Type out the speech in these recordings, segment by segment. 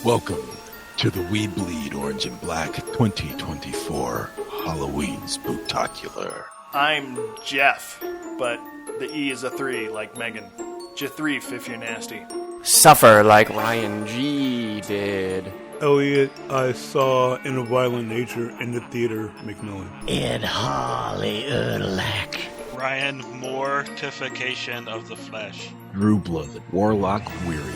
Welcome to the We Bleed Orange and Black 2024 Halloween Spooktacular. I'm Jeff, but the E is a 3, like Megan. Jethreef if you're nasty. Suffer like Ryan G did. Elliot, I saw In a Violent Nature in the theater, Macmillan. Ed Harley Erlac. Ryan, Mortification of the Flesh. Drew Blood, Warlock Weary.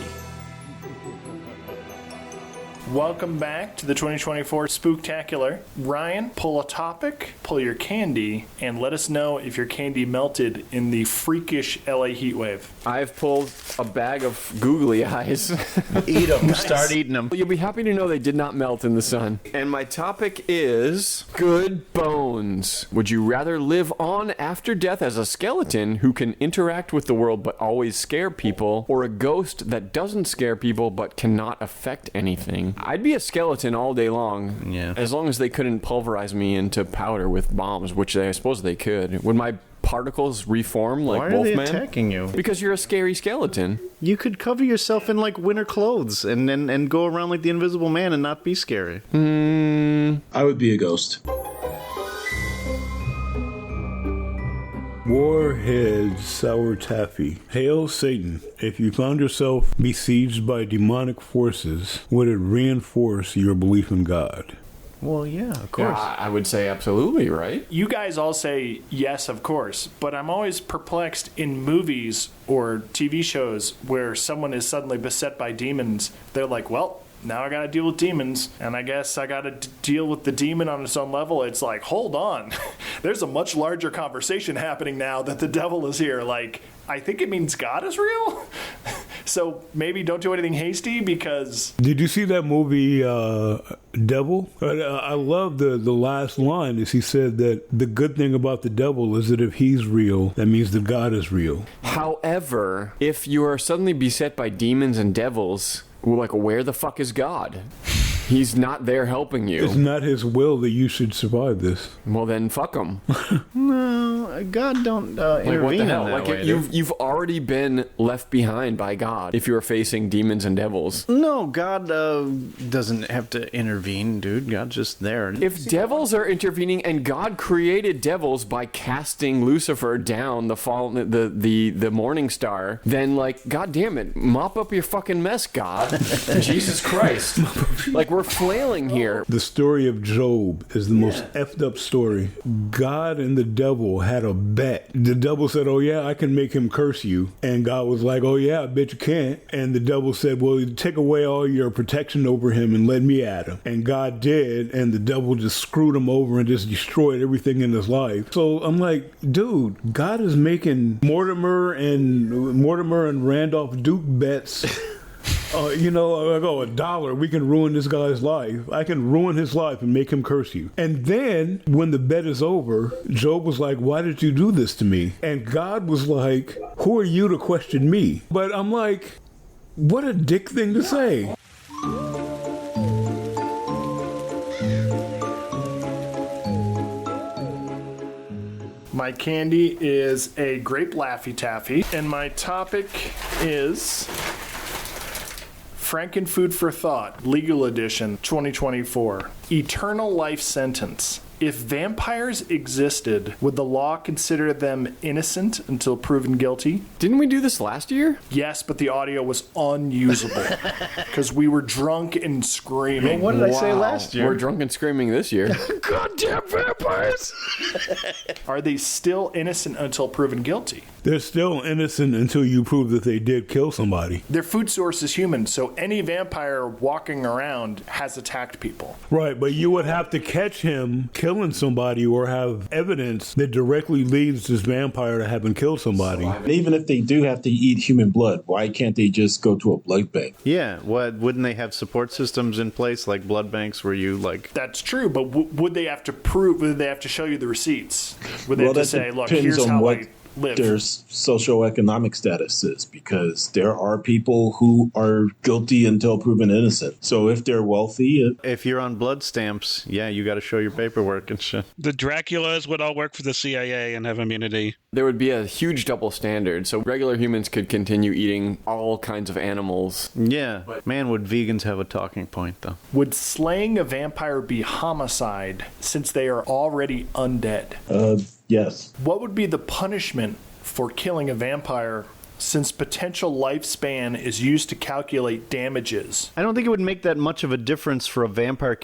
Welcome back to the 2024 Spooktacular. Ryan, pull a topic, pull your candy, and let us know if your candy melted in the freakish LA heat wave. I've pulled a bag of googly eyes. Eat them. Nice. Start eating them. You'll be happy to know they did not melt in the sun. And my topic is good bones. Would you rather live on after death as a skeleton who can interact with the world but always scare people, or a ghost that doesn't scare people but cannot affect anything? I'd be a skeleton all day long. Yeah. As long as they couldn't pulverize me into powder with bombs, which I suppose they could. Would my particles reform like Why are Wolfman? they attacking you? Because you're a scary skeleton. You could cover yourself in like winter clothes and go around like the Invisible Man and not be scary. I would be a ghost. Warheads Sour Taffy. Hail Satan. If you found yourself besieged by demonic forces, would it reinforce your belief in God? Well, yeah, of course. Yeah, I would say absolutely, right? You guys all say yes, of course, but I'm always perplexed in movies or TV shows where someone is suddenly beset by demons. They're like, well, now I gotta deal with demons, and I guess I gotta deal with the demon on its own level. It's like, hold on. There's a much larger conversation happening now that the devil is here. Like, I think it means God is real. So maybe don't do anything hasty because... Did you see that movie, Devil? I love the last line is he said that the good thing about the devil is that if he's real, that means that God is real. However, if you are suddenly beset by demons and devils, like, where the fuck is God? He's not there helping you. It's not his will that you should survive this. Well, then fuck him. No, God don't intervene What the hell? in that Like, way. you've already been left behind by God if you're facing demons and devils. No, God doesn't have to intervene, dude. God's just there. If devils are intervening and God created devils by casting Lucifer down the morning star, then, like, God damn it, mop up your fucking mess, God. Jesus Christ. Like, we're flailing here. The story of Job is the most effed up story. God and the devil had a bet. The devil said, oh yeah, I can make him curse you. And God was like, oh yeah, I bet you can't. And the devil said, well, take away all your protection over him and let me at him. And God did, and the devil just screwed him over and just destroyed everything in his life. So I'm like, dude, God is making Mortimer and Randolph Duke bets. Like, oh, $1, we can ruin this guy's life. I can ruin his life and make him curse you. And then, when the bet is over, Job was like, why did you do this to me? And God was like, who are you to question me? But I'm like, what a dick thing to say. My candy is a grape Laffy Taffy, and my topic is... Frankenfood for Thought, Legal Edition, 2024. Eternal life sentence. If vampires existed, would the law consider them innocent until proven guilty? Didn't we do this last year? Yes, but the audio was unusable because we were drunk and screaming. Well, what did I say last year? We're drunk and screaming this year. Goddamn vampires! Are they still innocent until proven guilty? They're still innocent until you prove that they did kill somebody. Their food source is human, so any vampire walking around has attacked people. Right, but you would have to catch him killing somebody or have evidence that directly leads this vampire to having killed somebody. Even if they do have to eat human blood, why can't they just go to a blood bank? Yeah, wouldn't they have support systems in place like blood banks where you like... That's true, but would they have to show you the receipts? Would they Well, have to that say, look, depends here's on how what- I live. There's socioeconomic statuses because there are people who are guilty until proven innocent. So if they're wealthy, If you're on blood stamps, yeah, you got to show your paperwork and shit. The Draculas would all work for the CIA and have immunity. There would be a huge double standard, so regular humans could continue eating all kinds of animals. Yeah. Man, would vegans have a talking point, though? Would slaying a vampire be homicide since they are already undead? yes. What would be the punishment for killing a vampire since potential lifespan is used to calculate damages? I don't think it would make that much of a difference for a vampire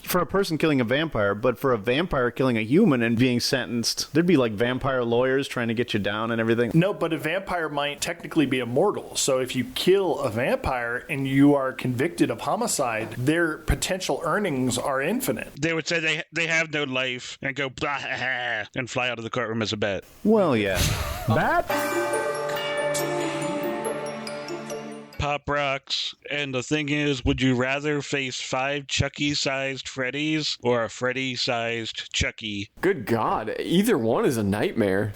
for a person killing a vampire, but for a vampire killing a human and being sentenced, there'd be like vampire lawyers trying to get you down and everything. No, but a vampire might technically be immortal. So if you kill a vampire and you are convicted of homicide, their potential earnings are infinite. They would say they have no life and go blah, ha, ha, and fly out of the courtroom as a bet. Well, yeah. That? Pop rocks. And the thing is, would you rather face 5 Chucky-sized Freddies or a Freddy-sized Chucky? Good God, either one is a nightmare.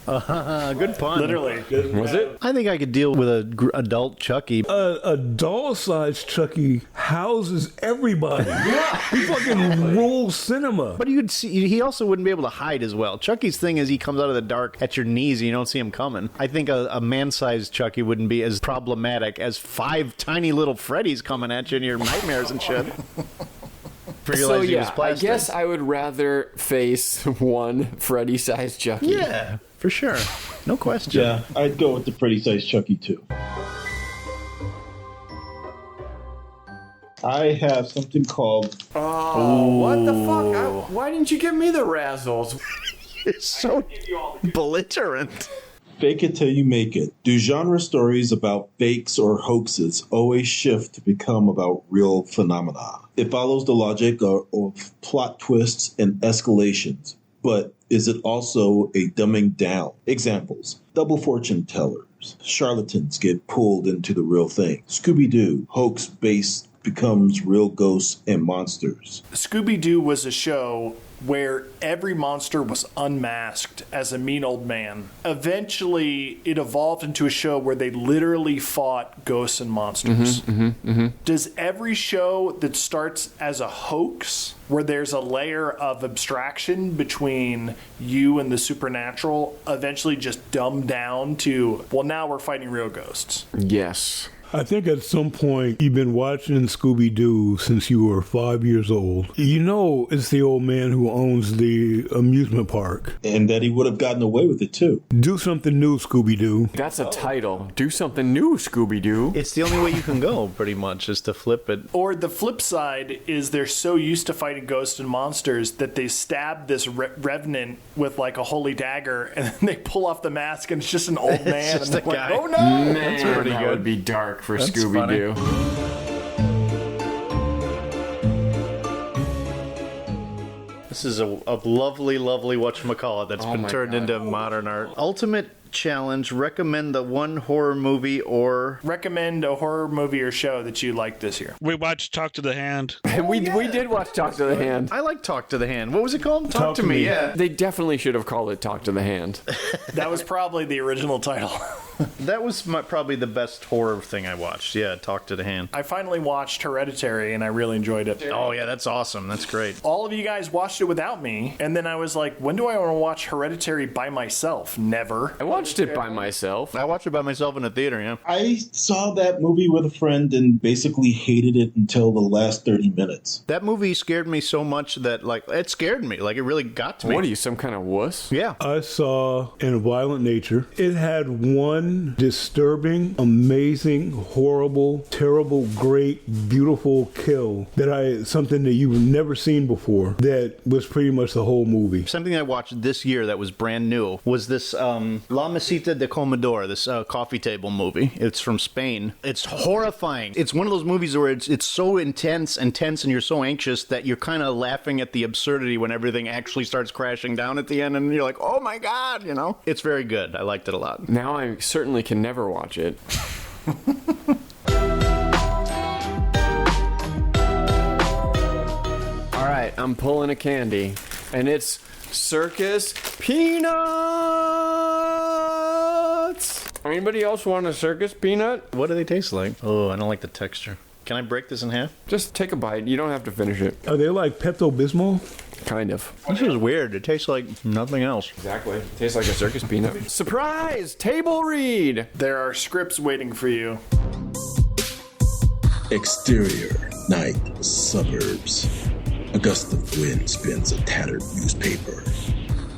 Good pun. Literally. Was it? I think I could deal with a adult Chucky. A doll-sized Chucky houses everybody. Yeah. He fucking rules cinema. But you could see, he also wouldn't be able to hide as well. Chucky's thing is he comes out of the dark at your knees and you don't see him coming. I think a man-sized Chucky wouldn't be as problematic as 5 tiny little Freddies coming at you in your nightmares and shit. So yeah, I guess I would rather face one Freddy-sized Chucky. Yeah, for sure. No question. Yeah, I'd go with the Freddy-sized Chucky too. I have something called... Oh, what the fuck? Why didn't you give me the razzles? You're so belligerent. Fake it till you make it. Do genre stories about fakes or hoaxes always shift to become about real phenomena? It follows the logic of plot twists and escalations, but is it also a dumbing down? Examples: double fortune tellers, charlatans get pulled into the real thing. Scooby-Doo, hoax based becomes real ghosts and monsters. Scooby-Doo was a show where every monster was unmasked as a mean old man. Eventually, it evolved into a show where they literally fought ghosts and monsters. Does every show that starts as a hoax, where there's a layer of abstraction between you and the supernatural, eventually just dumb down to, well, now we're fighting real ghosts? Yes. I think at some point you've been watching Scooby-Doo since you were 5 years old. You know it's the old man who owns the amusement park. And that he would have gotten away with it too. Do something new, Scooby-Doo. That's a title. Do something new, Scooby-Doo. It's the only way you can go, pretty much, is to flip it. Or the flip side is they're so used to fighting ghosts and monsters that they stab this revenant with like a holy dagger, and then they pull off the mask and it's just an old man. just and a they're guy. like, oh no! Man, That's pretty that good. would be dark for That's Scooby-Doo. This is a lovely, lovely whatchamacallit that's been my turned God. into modern art. Ultimate challenge, recommend the one horror movie or... Recommend a horror movie or show that you liked this year. We watched Talk to the Hand. we did watch Talk to the Hand. I like Talk to the Hand. What was it called? Talk to me, yeah. They definitely should have called it Talk to the Hand. That was probably the original title. That was probably the best horror thing I watched. Yeah, Talk to the Hand. I finally watched Hereditary and I really enjoyed it. Oh, yeah, that's awesome. That's great. All of you guys watched it without me, and then I was like, when do I want to watch Hereditary by myself? Never. I watched it by myself. I watched it by myself in a theater, yeah. I saw that movie with a friend and basically hated it until the last 30 minutes. That movie scared me so much that, like, it scared me. Like, it really got to me. What are you, some kind of wuss? Yeah. I saw In a Violent Nature. It had one disturbing, amazing, horrible, terrible, great, beautiful kill something that you've never seen before. That was pretty much the whole movie. Something I watched this year that was brand new was this La Mesita de Comedor, this coffee table movie. It's from Spain. It's horrifying. It's one of those movies where it's so intense and tense and you're so anxious that you're kind of laughing at the absurdity when everything actually starts crashing down at the end and you're like, oh my God, you know? It's very good. I liked it a lot. Now I certainly can never watch it. All right, I'm pulling a candy, and it's Circus Peanut! peanuts. Anybody else want a circus peanut? What do they taste like? Oh, I don't like the texture. Can I break this in half? Just take a bite. You don't have to finish it. Are they like Pepto-Bismol? Kind of. This is weird. It tastes like nothing else. Exactly. Tastes like a circus peanut. Surprise! Table read! There are scripts waiting for you. Exterior, night, suburbs. A gust of wind spins a tattered newspaper.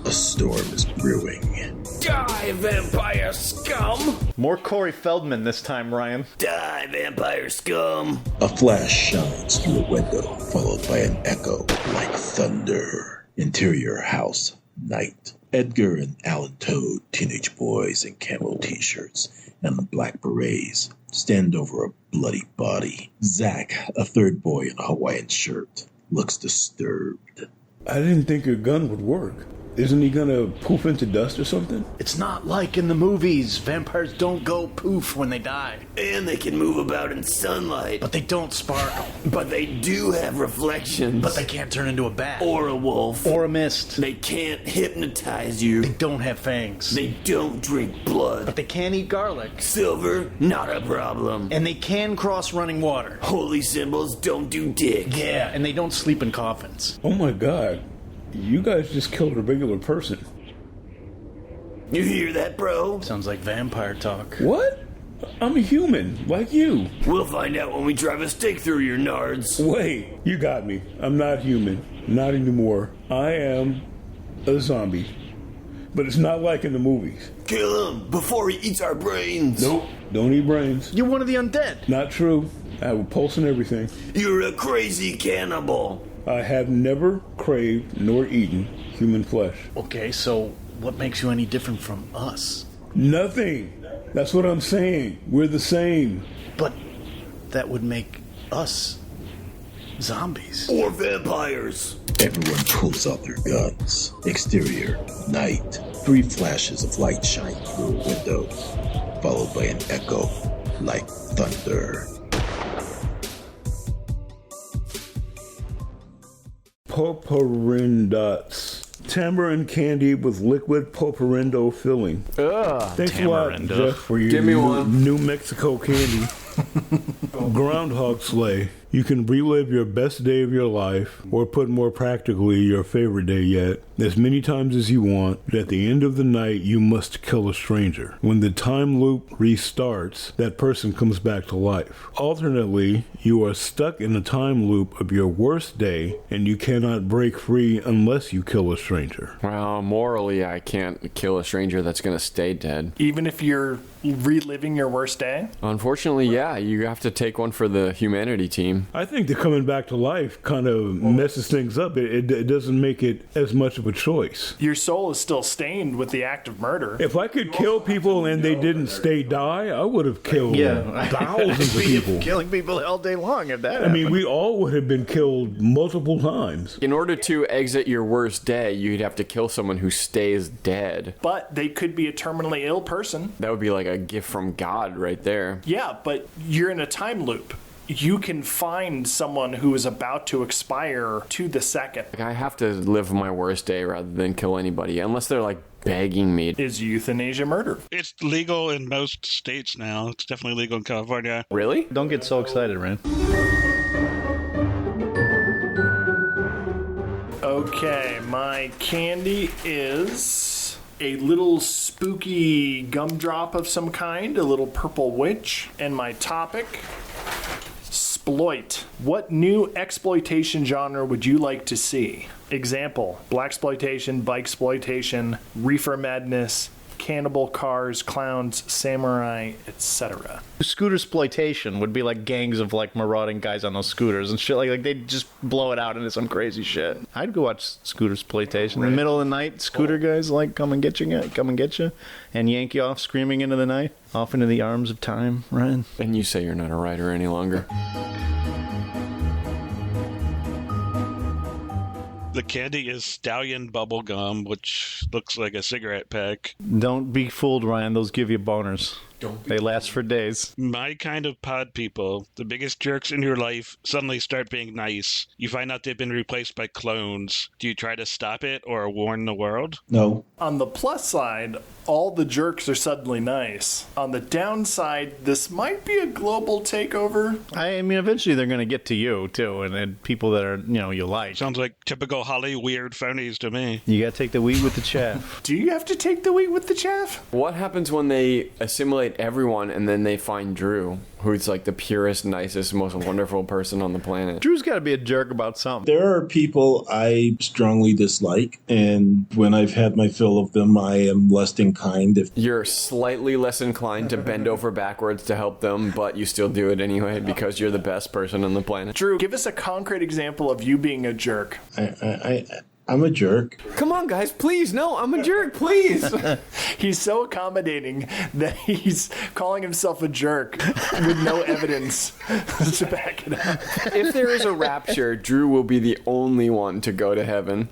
A storm is brewing. Die, vampire scum! More Corey Feldman this time, Ryan. Die, vampire scum! A flash shines through a window, followed by an echo like thunder. Interior house, night. Edgar and Alan Toad, teenage boys in camo t-shirts and black berets, stand over a bloody body. Zach, a third boy in a Hawaiian shirt, looks disturbed. I didn't think your gun would work. Isn't he gonna poof into dust or something? It's not like in the movies. Vampires don't go poof when they die. And they can move about in sunlight. But they don't sparkle. But they do have reflections. But they can't turn into a bat. Or a wolf. Or a mist. They can't hypnotize you. They don't have fangs. They don't drink blood. But they can eat garlic. Silver, not a problem. And they can cross running water. Holy symbols don't do dick. Yeah, and they don't sleep in coffins. Oh my god. You guys just killed a regular person. You hear that, bro? Sounds like vampire talk. What? I'm a human, like you. We'll find out when we drive a stake through your nards. Wait, you got me. I'm not human. Not anymore. I am a zombie. But it's not like in the movies. Kill him before he eats our brains. Nope, don't eat brains. You're one of the undead. Not true. I have a pulse and everything. You're a crazy cannibal. I have never craved nor eaten human flesh. Okay, so what makes you any different from us? Nothing. That's what I'm saying. We're the same. But that would make us zombies. Or vampires. Everyone pulls out their guns. Exterior, night. 3 flashes of light shine through a window, followed by an echo like thunder. Poporindots. Tamarind candy with liquid poporindo filling. Ugh. Thanks a lot, Jeff, for your Give me one. New Mexico candy. Groundhog Slay. You can relive your best day of your life, or put more practically, your favorite day yet, as many times as you want, but at the end of the night, you must kill a stranger. When the time loop restarts, that person comes back to life. Alternately, you are stuck in a time loop of your worst day, and you cannot break free unless you kill a stranger. Well, morally, I can't kill a stranger that's going to stay dead. Even if you're reliving your worst day? Unfortunately, yeah, you have to take one for the humanity team. I think the coming back to life kind of messes things up. It doesn't make it as much of a choice. Your soul is still stained with the act of murder. If I could kill people and they didn't stay die, I would have killed thousands of people. Killing people all day long if that I mean, we all would have been killed multiple times. In order to exit your worst day, you'd have to kill someone who stays dead. But they could be a terminally ill person. That would be like a gift from God right there. Yeah, but you're in a time loop. You can find someone who is about to expire to the second. Like, I have to live my worst day rather than kill anybody, unless they're like begging me. Is euthanasia murder? It's legal in most states now. It's definitely legal in California. Really? Don't get so excited, Rand. Okay, my candy is a little spooky gumdrop of some kind, a little purple witch, and my topic, SPLOIT. What new exploitation genre would you like to see? Example, blaxploitation, bikesploitation, reefer madness, cannibal cars, clowns, samurai, etc. Scooter exploitation would be like gangs of like marauding guys on those scooters and shit. Like they'd just blow it out into some crazy shit. I'd go watch scooter exploitation. In the middle of the night, scooter guys like come and get you, and yank you off screaming into the night, off into the arms of time, Ryan. And you say you're not a writer any longer. The candy is stallion bubblegum, which looks like a cigarette pack. Don't be fooled, Ryan. Those give you boners. They last for days. My kind of pod people, the biggest jerks in your life, suddenly start being nice. You find out they've been replaced by clones. Do you try to stop it or warn the world? No. On the plus side, all the jerks are suddenly nice. On the downside, this might be a global takeover. I mean, eventually they're going to get to you, too, and then people that are, you like. Sounds like typical Holly weird phonies to me. You got to take the wheat with the chaff. Do you have to take the wheat with the chaff? What happens when they assimilate everyone and then they find Drew, who's like the purest, nicest, most wonderful person on the planet? Drew's got to be a jerk about something. There are people I strongly dislike, and when I've had my fill of them, I am less than kind. If You're slightly less inclined to bend over backwards to help them, but you still do it anyway because you're the best person on the planet. Drew, give us a concrete example of you being a jerk. I'm a jerk. Come on, guys, please. No, I'm a jerk, please. He's so accommodating that he's calling himself a jerk with no evidence to back it up. If there is a rapture, Drew will be the only one to go to heaven.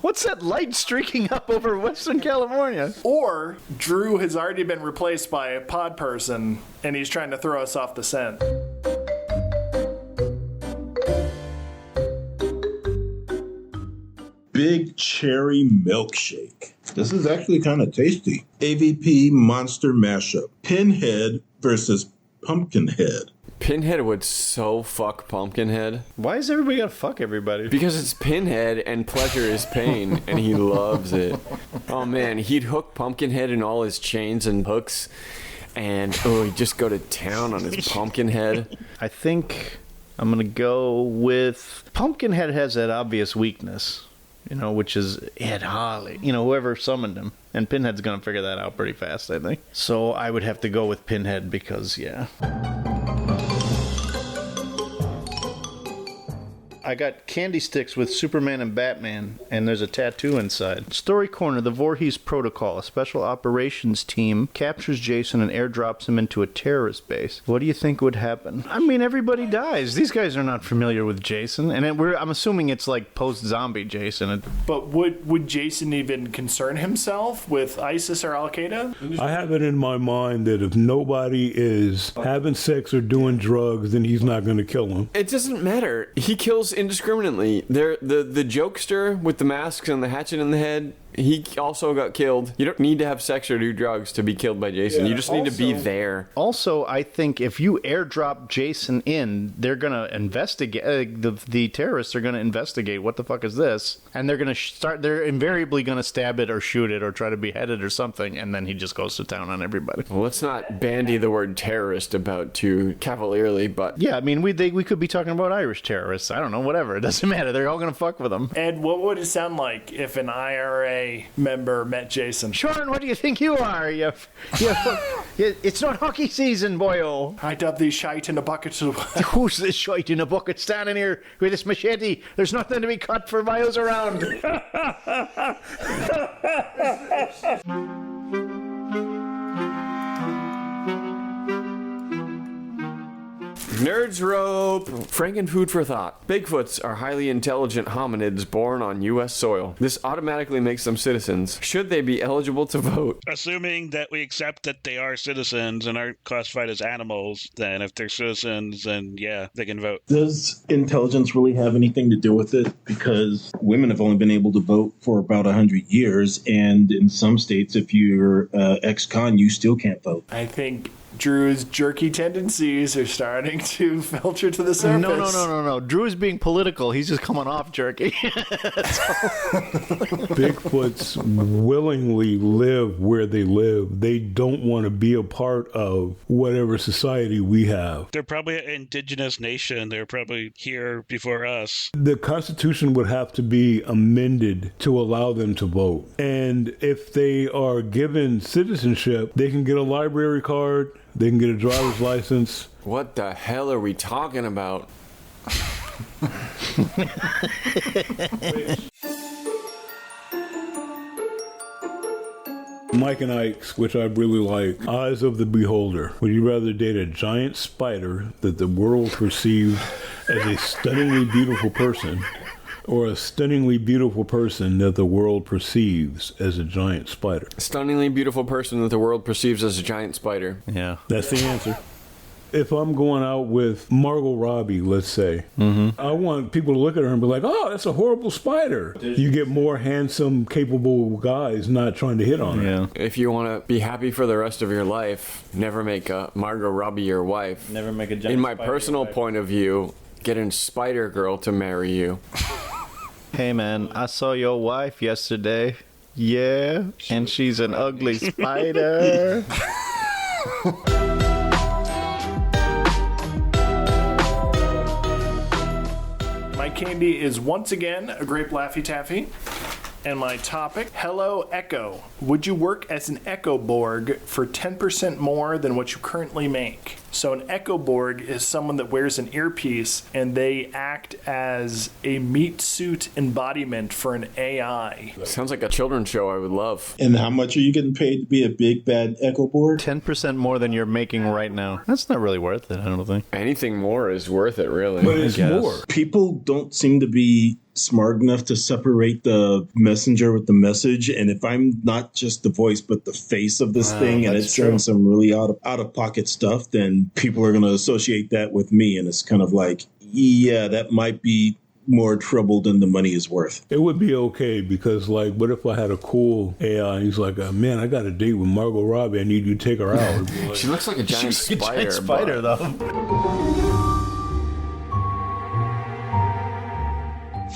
What's that light streaking up over Western California? Or Drew has already been replaced by a pod person and he's trying to throw us off the scent. Big cherry milkshake. This is actually kind of tasty. AVP monster mashup. Pinhead versus Pumpkinhead. Pinhead would so fuck Pumpkinhead. Why is everybody got to fuck everybody? Because it's Pinhead and pleasure is pain, and he loves it. Oh man, he'd hook Pumpkinhead in all his chains and hooks, and he'd just go to town on his Pumpkinhead. I think I'm going to go with... Pumpkinhead has that obvious weakness, which is Ed Harley, whoever summoned him. And Pinhead's going to figure that out pretty fast, I think. So I would have to go with Pinhead because, yeah. I got candy sticks with Superman and Batman, and there's a tattoo inside. Story Corner, the VOORHEES Protocol. A special operations team captures Jason and airdrops him into a terrorist base. What do you think would happen? I mean, everybody dies. These guys are not familiar with Jason, and I'm assuming it's like post-zombie Jason. But would Jason even concern himself with ISIS or Al-Qaeda? I have it in my mind that if nobody is having sex or doing drugs, then he's not going to kill them. It doesn't matter. He kills indiscriminately. The jokester with the masks and the hatchet in the head, he also got killed. You don't need to have sex or do drugs to be killed by Jason. You just need to be there. Also, I think if you airdrop Jason in, they're going to investigate. The terrorists are going to investigate what the fuck is this, and they're going to they're invariably going to stab it or shoot it or try to behead it or something, and then he just goes to town on everybody. Well, let's not bandy the word terrorist about too cavalierly, but yeah, I mean, we could be talking about Irish terrorists. I don't know, whatever. It doesn't matter. They're all going to fuck with them. Ed, what would it sound like if an IRA member met Jason? Sean, what do you think you are? It's not hockey season, boyo. I dub these shite in a bucket. Who's this shite in a bucket standing here with this machete? There's nothing to be cut for miles around. Nerds rope. Frankenfood for thought. Bigfoots are highly intelligent hominids born on U.S. soil. This automatically makes them citizens. Should they be eligible to vote? Assuming that we accept that they are citizens and aren't classified as animals, then if they're citizens, then yeah, they can vote. Does intelligence really have anything to do with it? Because women have only been able to vote for about 100 years, and in some states, if you're ex-con, you still can't vote. I think Drew's jerky tendencies are starting to filter to the surface. No. Drew is being political. He's just coming off jerky. Bigfoots willingly live where they live. They don't want to be a part of whatever society we have. They're probably an indigenous nation. They're probably here before us. The Constitution would have to be amended to allow them to vote. And if they are given citizenship, they can get a library card. They can get a driver's license. What the hell are we talking about? Mike and Ike's, which I really like. Eyes of the Beholder. Would you rather date a giant spider that the world perceived as a stunningly beautiful person, Or a stunningly beautiful person that the world perceives as a giant spider. Stunningly beautiful person that the world perceives as a giant spider. Yeah. That's the answer. If I'm going out with Margot Robbie, let's say, I want people to look at her and be like, oh, that's a horrible spider. You get more handsome, capable guys not trying to hit on her. Yeah. If you want to be happy for the rest of your life, never make Margot Robbie your wife. Never make a giant In my spider personal your wife. point of view, get a spider girl to marry you. Hey, man, I saw your wife yesterday. Yeah, and she's an ugly spider. My candy is once again a grape Laffy Taffy. And my topic, hello Echo. Would you work as an Echo-borg for 10% more than what you currently make? So an Echo-borg is someone that wears an earpiece and they act as a meat suit embodiment for an AI. Sounds like a children's show I would love. And how much are you getting paid to be a big bad Echo-borg? 10% more than you're making right now. That's not really worth it, I don't think. Anything more is worth it, really. But I it's guess. more. People don't seem to be smart enough to separate the messenger with the message. And if I'm not just the voice but the face of this thing and it's saying some really out of pocket stuff, then people are going to associate that with me. And it's kind of like, yeah, that might be more trouble than the money is worth. It would be okay because, like, what if I had a cool AI and he's like, man, I got a date with Margot Robbie. I need you to take her out. Like, She looks like a giant spider. Spider, though.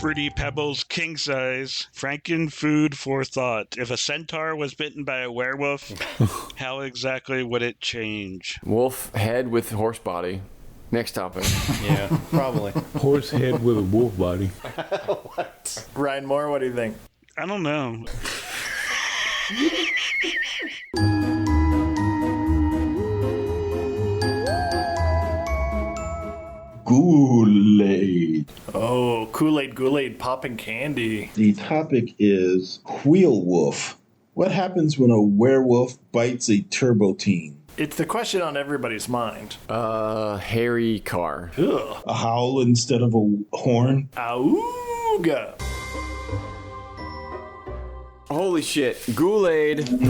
Fruity Pebbles king size. Frankenfood for thought. If a centaur was bitten by a werewolf, how exactly would it change? Wolf head with horse body. Next topic. Yeah, probably. horse head with a wolf body. Ryan Moore, what do you think? I don't know. Kool-Aid. Oh, Kool-Aid, popping candy. The topic is Wheel Wolf. What happens when a werewolf bites a turbo teen? It's the question on everybody's mind. Hairy car. Ugh. A howl instead of a horn? Auga. Holy shit. Kool-Aid.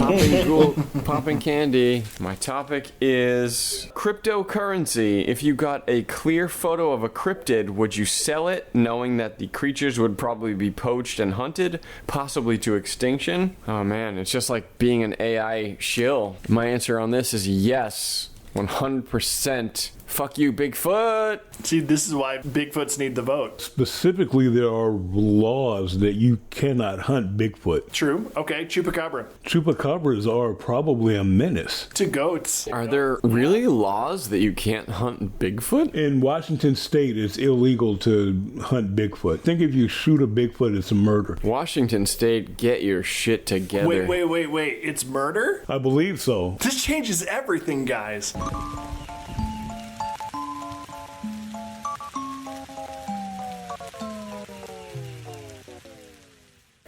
Popping candy. My topic is cryptocurrency. If you got a clear photo of a cryptid, would you sell it knowing that the creatures would probably be poached and hunted, possibly to extinction? Oh man, it's just like being an AI shill. My answer on this is yes. 100%. Fuck you, Bigfoot. See, this is why Bigfoots need the vote. Specifically, there are laws that you cannot hunt Bigfoot. True. Okay, Chupacabra. Chupacabras are probably a menace. To goats. Are there really laws that you can't hunt Bigfoot? In Washington State, it's illegal to hunt Bigfoot. Think if you shoot a Bigfoot, it's a murder. Washington State, get your shit together. Wait. It's murder? I believe so. This changes everything, guys.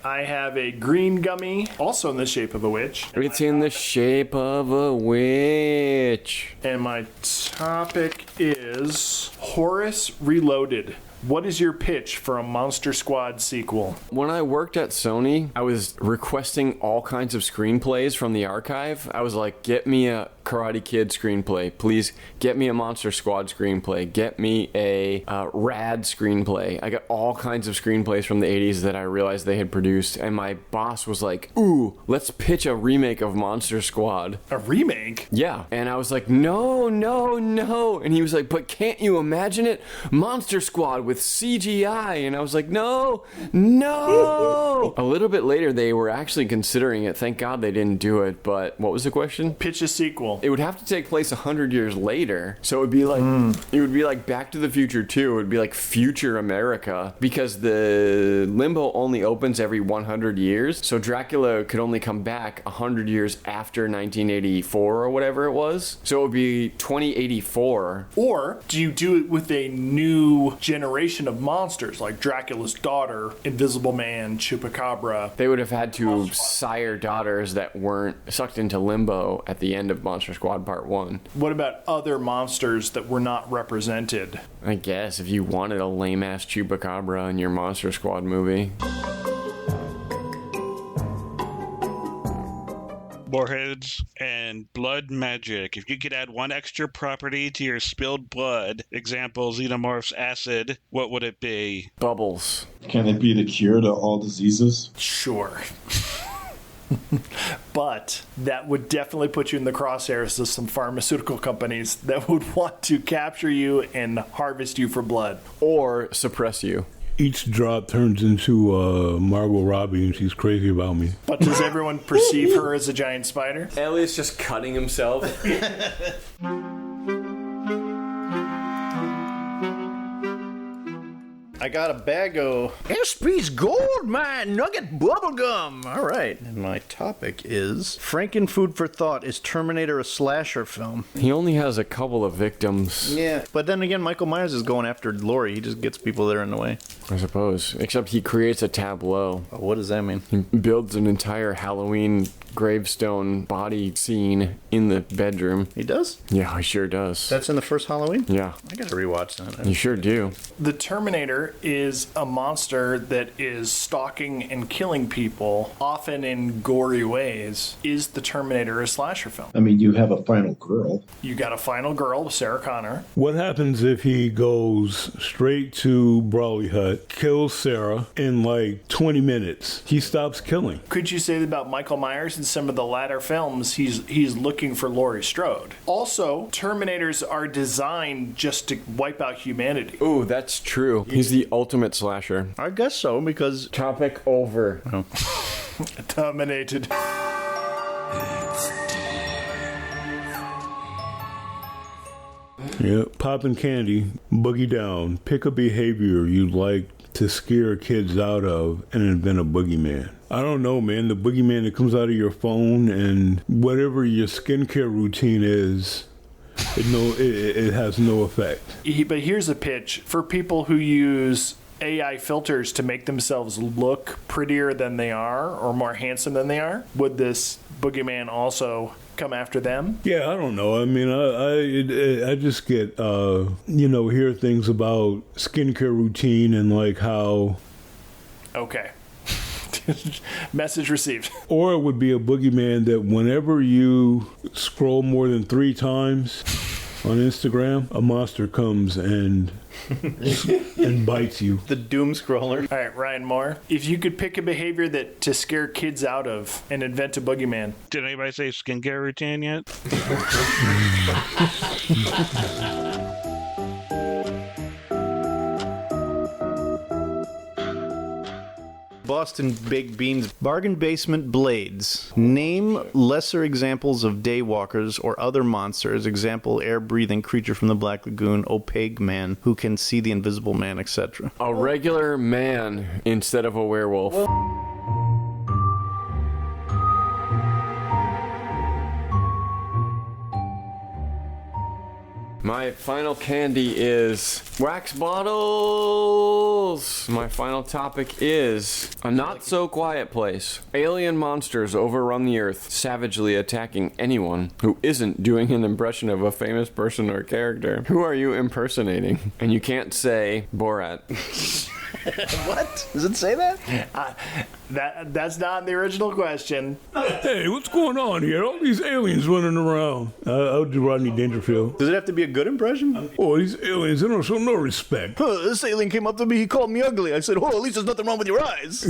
I have a green gummy, also in the shape of a witch. It's in the shape of a witch. And my topic is Horus Reloaded. What is your pitch for a Monster Squad sequel? When I worked at Sony, I was requesting all kinds of screenplays from the archive. I was like, get me a Karate Kid screenplay. Please get me a Monster Squad screenplay. Get me a Rad screenplay. I got all kinds of screenplays from the 80s that I realized they had produced. And my boss was like, ooh, let's pitch a remake of Monster Squad. A remake? Yeah. And I was like, no. And he was like, but can't you imagine it? Monster Squad with CGI. And I was like, no. A little bit later, they were actually considering it. Thank God they didn't do it. But what was the question? Pitch a sequel. It would have to take place 100 years later. So it would be like, it would be like Back to the Future 2. It would be like future America because the limbo only opens every 100 years. So Dracula could only come back 100 years after 1984 or whatever it was. So it would be 2084. Or do you do it with a new generation of monsters like Dracula's daughter, Invisible Man, Chupacabra? They would have had to sire daughters that weren't sucked into limbo at the end of Monster Monster Squad Part 1. What about other monsters that were not represented? I guess if you wanted a lame-ass Chupacabra in your Monster Squad movie. Warheads and blood magic. If you could add one extra property to your spilled blood, example, xenomorph's acid, what would it be? Bubbles. Can it be the cure to all diseases? Sure. But that would definitely put you in the crosshairs of some pharmaceutical companies that would want to capture you and harvest you for blood. Or suppress you. Each drop turns into Margot Robbie, and she's crazy about me. But does everyone perceive her as a giant spider? Elliot's just cutting himself. I got a bag of SP's Gold Mine Nugget Bubblegum. All right. And my topic is Frankenfood for Thought. Is Terminator a slasher film? He only has a couple of victims. Yeah. But then again, Michael Myers is going after Laurie. He just gets people that are in the way. I suppose. Except he creates a tableau. Oh, what does that mean? He builds an entire Halloween gravestone body scene in the bedroom. He does? Yeah, he sure does. That's in the first Halloween? Yeah. I gotta rewatch that. You sure do. The Terminator is a monster that is stalking and killing people, often in gory ways. Is the Terminator a slasher film? I mean, you have a final girl. You got a final girl, Sarah Connor. What happens if he goes straight to Brawley Hut, kills Sarah in like 20 minutes? He stops killing. Could you say that about Michael Myers in some of the latter films? He's looking for Laurie Strode. Also, Terminators are designed just to wipe out humanity. Ooh, that's true. He's the ultimate slasher. I guess so, because... Topic over. Oh. Terminated. Yeah, popping candy, boogie down. Pick a behavior you'd like to scare kids out of and invent a boogeyman. I don't know, man. The boogeyman that comes out of your phone and whatever your skincare routine is, it has no effect. But here's a pitch for people who use AI filters to make themselves look prettier than they are or more handsome than they are. Would this boogeyman also come after them? Yeah, I don't know. I mean, I just get, hear things about skincare routine and like how... Okay. Message received. Or it would be a boogeyman that whenever you scroll more than 3 times on Instagram, a monster comes and bites you. The doom scroller. All right, Ryan Moore. If you could pick a behavior that to scare kids out of and invent a boogeyman. Did anybody say skincare routine yet? Boston Baked Beans Bargain Basement Blades. Name lesser examples of daywalkers or other monsters. Example, air-breathing creature from the Black Lagoon, opaque man who can see the invisible man, etc. A regular man instead of a werewolf. My final candy is wax bottles. My final topic is a not-so-quiet place. Alien monsters overrun the earth, savagely attacking anyone who isn't doing an impression of a famous person or character. Who are you impersonating? And you can't say Borat. What? Does it say that? That's not the original question. Hey, what's going on here? All these aliens running around. I'll do Rodney Dangerfield. Does it have to be a good impression? Oh, these aliens, they don't show no respect. This alien came up to me, he called me ugly. I said, at least there's nothing wrong with your eyes.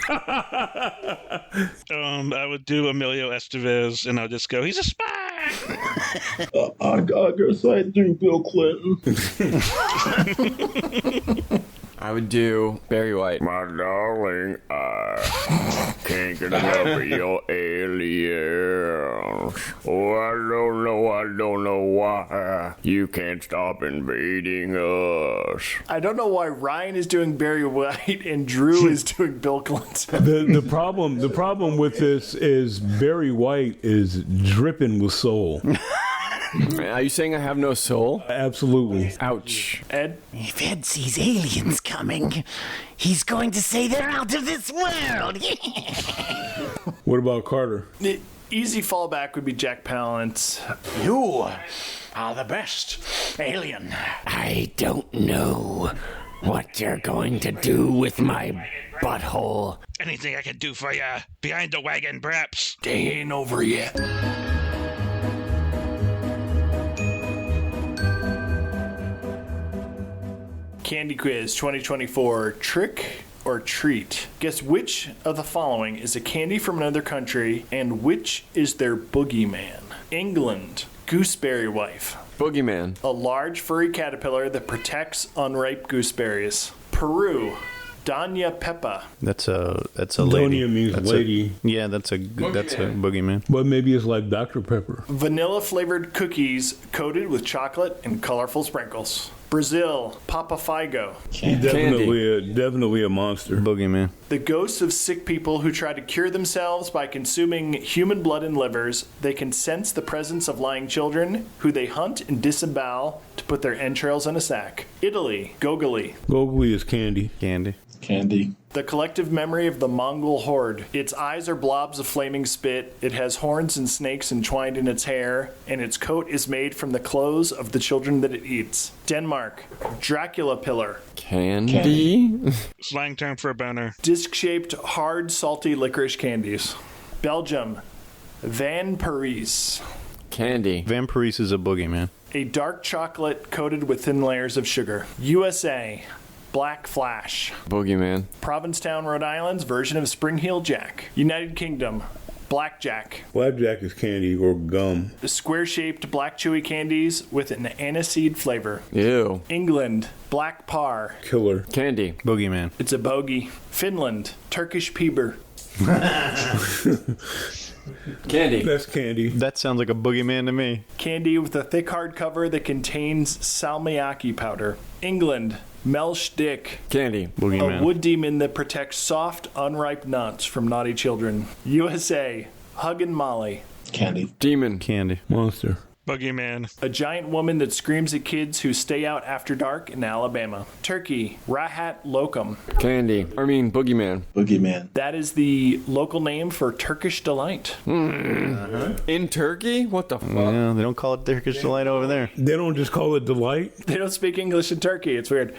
I would do Emilio Estevez, and I'll just go, he's a spy! I guess I do Bill Clinton. I would do Barry White. My darling, I can't get enough of your aliens. Oh, I don't know why you can't stop invading us. I don't know why Ryan is doing Barry White and Drew is doing Bill Clinton. The problem with this is Barry White is dripping with soul. Are you saying I have no soul? Absolutely. Ouch. Ed? If Ed sees aliens coming, he's going to say they're out of this world. What about Carter? Easy fallback would be Jack Palance. You are the best, alien. I don't know what you're going to do with my butthole. Anything I can do for ya? Behind the wagon, perhaps. Day ain't over yet. Candy Quiz 2024, trick or treat. Guess which of the following is a candy from another country and which is their boogeyman? England, gooseberry wife. Boogeyman. A large furry caterpillar that protects unripe gooseberries. Peru, Doña Pepa. That's a lady. Doña means That's lady. That's a boogeyman. But maybe it's like Dr. Pepper. Vanilla flavored cookies coated with chocolate and colorful sprinkles. Brazil, Papa Figo. He's definitely a monster. Boogeyman. The ghosts of sick people who try to cure themselves by consuming human blood and livers. They can sense the presence of lying children who they hunt and disembowel to put their entrails in a sack. Italy, Gogoli. Gogoli is candy. Candy. The collective memory of the Mongol horde. Its eyes are blobs of flaming spit. It has horns and snakes entwined in its hair, and its coat is made from the clothes of the children that it eats. Denmark, Dracula pillar. Candy? Slang term for a boner. Disc-shaped, hard, salty licorice candies. Belgium, Van Parijs. Candy. Vampires is a boogeyman. A dark chocolate coated with thin layers of sugar. USA, Black Flash. Boogeyman. Provincetown, Rhode Island's version of Spring Heel Jack. United Kingdom, Blackjack. Blackjack is candy or gum. The square-shaped black chewy candies with an aniseed flavor. Ew. England, Black Par. Killer. Candy. Boogeyman. It's a bogey. Finland, Turkish Peeber. Candy. That's candy. That sounds like a boogeyman to me. Candy with a thick hard cover that contains salmiakki powder. England, Melch Dick. Candy. A Boogeyman. wood demon that protects soft, unripe nuts from naughty children. USA, Huggin' Molly. Candy. Demon. Candy. Monster. Boogeyman. A giant woman that screams at kids who stay out after dark in Alabama. Turkey, Rahat Locum. Candy. Boogeyman. Boogeyman. That is the local name for Turkish Delight. In Turkey? What the fuck? Yeah, they don't call it Turkish Delight over there. They don't just call it delight. They don't speak English in Turkey. It's weird.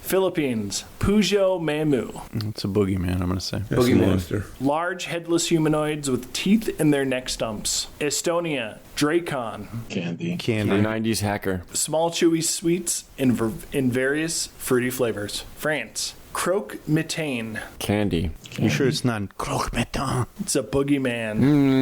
Philippines, Pujo Mamu. It's a boogeyman, I'm going to say. That's a monster. Large headless humanoids with teeth in their neck stumps. Estonia, Dracon. Candy. The Candy. 90s hacker. Small chewy sweets in various fruity flavors. France, Croque-Mitaine. Candy. You sure it's not croque-mitaine? It's a boogeyman.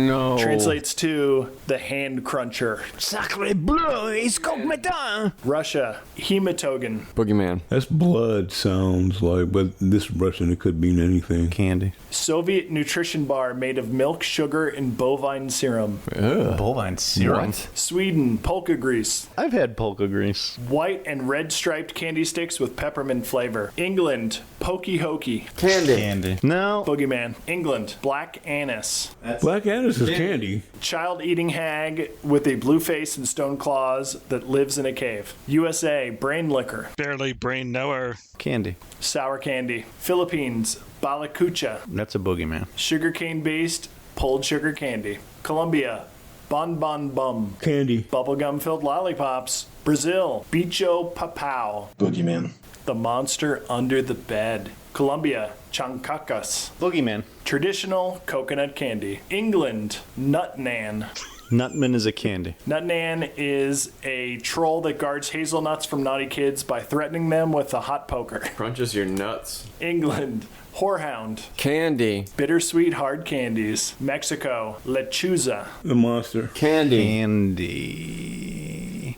No. Translates to the hand cruncher. Sacre bleu, it's croque-mitaine. Russia, Hematogen. Boogeyman. That's blood sounds like, but this Russian, it could mean anything. Candy. Soviet nutrition bar made of milk, sugar, and bovine serum. Bovine syrup. What? Sweden, polka grease. I've had polka grease. White and red striped candy sticks with peppermint flavor. England, pokey hokey. Candy. No. Boogeyman. England, black anise. Black anise is candy. Child eating hag with a blue face and stone claws that lives in a cave. USA, brain liquor. Barely brain knower. Candy. Sour candy. Philippines, balakucha. That's a boogeyman. Sugarcane based pulled sugar candy. Colombia, bon bon bum. Candy. Bubblegum filled lollipops. Brazil, bicho papao. Boogeyman. The monster under the bed. Colombia, chancacas. Boogeyman. Traditional coconut candy. England, nutnan. Nutman is a candy. Nutnan is a troll that guards hazelnuts from naughty kids by threatening them with a hot poker. Crunches your nuts. England, whorehound. Candy. Bittersweet hard candies. Mexico, lechuza. The monster. Candy. Candy.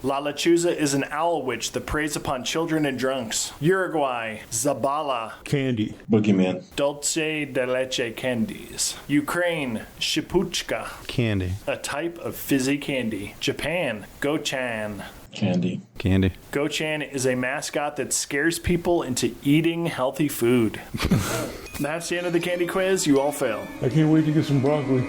La lechuza is an owl witch that preys upon children and drunks. Uruguay, zabala. Candy. Boogeyman. Dulce de leche candies. Ukraine, shipuchka. Candy. A type of fizzy candy. Japan, gochan. Candy. Candy. Gochan is a mascot that scares people into eating healthy food. That's the end of the candy quiz. You all fail. I can't wait to get some broccoli.